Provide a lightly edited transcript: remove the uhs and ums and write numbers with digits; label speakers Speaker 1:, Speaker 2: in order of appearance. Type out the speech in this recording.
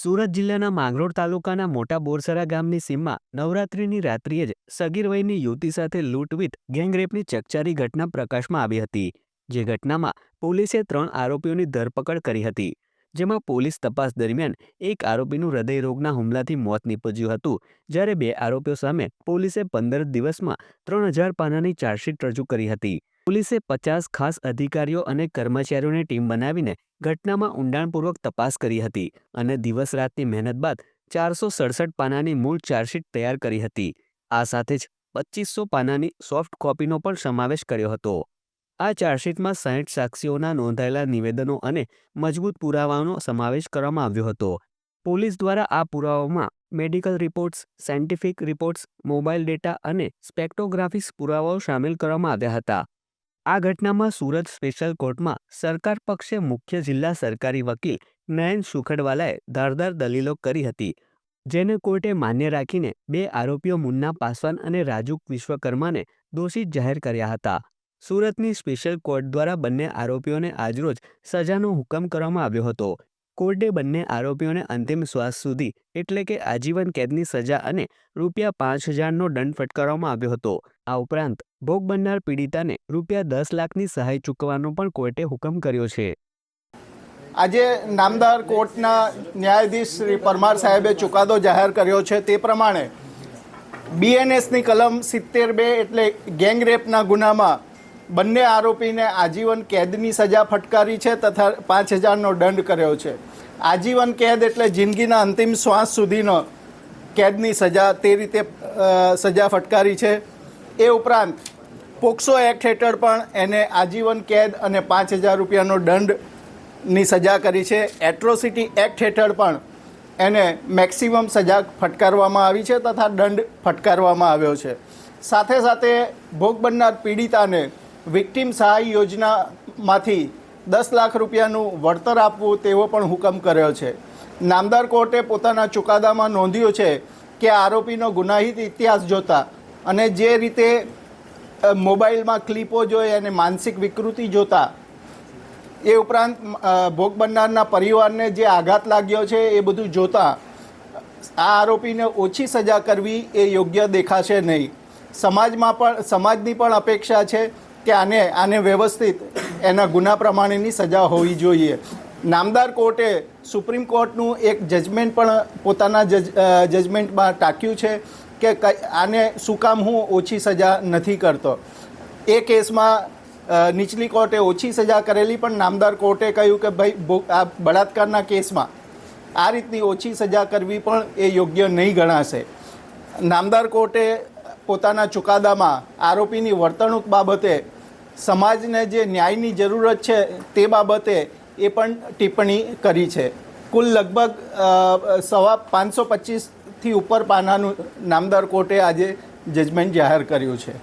Speaker 1: સુરત જિલ્લાના માંગરોળ તાલુકાના મોટા બોરસરા ગામની સીમમાં નવરાત્રિની રાત્રિએ જ સગીર વયની યુવતી સાથે લૂંટવીટ ગેંગરેપની ચકચારી ઘટના પ્રકાશમાં આવી હતી। જે ઘટનામાં પોલીસે 3 આરોપીઓની ધરપકડ કરી હતી, જેમાં પોલીસ તપાસ દરમિયાન એક આરોપીનું હૃદયરોગના હુમલાથી મોત નીપજ્યું હતું, જ્યારે 2 આરોપીઓ સામે પોલીસે 15 દિવસમાં 3000 પાનાની ચાર્જશીટ રજૂ કરી હતી। પોલીસે 50 ખાસ અધિકારીઓ અને કર્મચારીઓની ટીમ બનાવીને ઘટનામાં ઊંડાણપૂર્વક તપાસ કરી હતી અને દિવસ રાતની મહેનત બાદ 467 પાનાની મૂળ ચાર્જશીટ તૈયાર કરી હતી। આ સાથે જ 2500 પાનાની સોફ્ટ કોપીનો પણ સમાવેશ કર્યો હતો। આ ચાર્જશીટમાં 60 સાક્ષીઓના નોંધાયેલા નિવેદનો અને મજબૂત પુરાવાઓનો સમાવેશ કરવામાં આવ્યો હતો। પોલીસ દ્વારા આ પુરાવાઓમાં medical reports, scientific reports, mobile data અને સ્પેક્ટ્રોગ્રાફિક પુરાવાઓ સામેલ કરવામાં આવ્યા હતા। આ ઘટનામાં સુરત સ્પેશિયલ કોર્ટમાં સરકાર પક્ષે મુખ્ય જિલ્લા સરકારી વકીલ નયન સુખડવાલાએ ધારદાર દલીલો કરી હતી, જેને કોર્ટે માન્ય રાખીને 2 આરોપીઓ મુન્ના પાસવાન અને રાજુ વિશ્વકર્માને દોષિત જાહેર કર્યા હતા। સુરતની સ્પેશિયલ કોર્ટ દ્વારા બંને આરોપીઓને આજરોજ સજાનો હુકમ કરવામાં આવ્યો હતો। કોર્ટે બંને આરોપીઓને અંતિમ શ્વાસ સુધી એટલે કે આજીવન કેદની સજા અને ₹5000નો દંડ ફટકારવામાં આવ્યો હતો। આ ઉપરાંત ભોગ બનનાર પીડિતાને ₹10 લાખની સહાય ચૂકવવાનો પણ કોર્ટે હુકમ કર્યો છે।
Speaker 2: આજે નામદાર કોર્ટના ન્યાયાધીશ શ્રી પરમાર સાહેબે ચુકાદો જાહેર કર્યો છે તે પ્રમાણે બીએનએસની કલમ 72 એટલે ગેંગરેપના ગુનામાં બંને આરોપીને આજીવન કેદની સજા ફટકારી છે તથા 5000નો દંડ કર્યો છે। આજીવન કેદ એટલે જિંદગીના અંતિમ શ્વાસ સુધીનો કેદની સજા, તે રીતે સજા ફટકારી છે। એ ઉપરાંત પોક્સો એક્ટ હેઠળ પણ એને આજીવન કેદ અને ₹5000નો દંડની સજા કરી છે। એટ્રોસિટી એક્ટ હેઠળ પણ એને મેક્સિમમ સજા ફટકારવામાં આવી છે તથા દંડ ફટકારવામાં આવ્યો છે। સાથે સાથે ભોગ બનનાર પીડિતાને વિક્ટિમ સહાય યોજનામાંથી ₹10 લાખ વળતર આપવું તેવો પણ હુકમ કર્યો છે। નામદાર કોર્ટે પોતાના ચુકાદામાં નોંધ્યું છે કે આરોપીનો ગુનાહિત ઇતિહાસ જોતા અને જે રીતે મોબાઈલમાં ક્લિપો જોઈ અને માનસિક વિકૃતિ જોતા, એ ઉપરાંત ભોગ બનનારના પરિવારને જે આઘાત લાગ્યો છે એ બધું જોતા આ આરોપીને ઓછી સજા કરવી એ યોગ્ય દેખાશે નહીં। સમાજની પણ અપેક્ષા છે કે આને વ્યવસ્થિત એના ગુના પ્રમાણેની સજા હોવી જોઈએ। નામદાર કોર્ટે સુપ્રીમ કોર્ટનું એક જજમેન્ટ પણ પોતાના જજમેન્ટમાં ટાંક્યું છે કે આને શું કામ હું ઓછી સજા નથી કરતો। એ કેસમાં નીચલી કોર્ટે ઓછી સજા કરેલી, પણ નામદાર કોર્ટે કહ્યું કે ભાઈ આ બળાત્કારના કેસમાં આ રીતની ઓછી સજા કરવી પણ એ યોગ્ય નહીં ગણાશે। નામદાર કોર્ટે પોતાના ચુકાદામાં આરોપીની વર્તણૂક બાબતે સમાજને જે ન્યાયની જરૂરત છે તે બાબતે એ પણ ટિપ્પણી કરી છે। કુલ લગભગ 525થી ઉપર પાનાનું નામદાર કોર્ટે આજે જજમેન્ટ જાહેર કર્યું છે।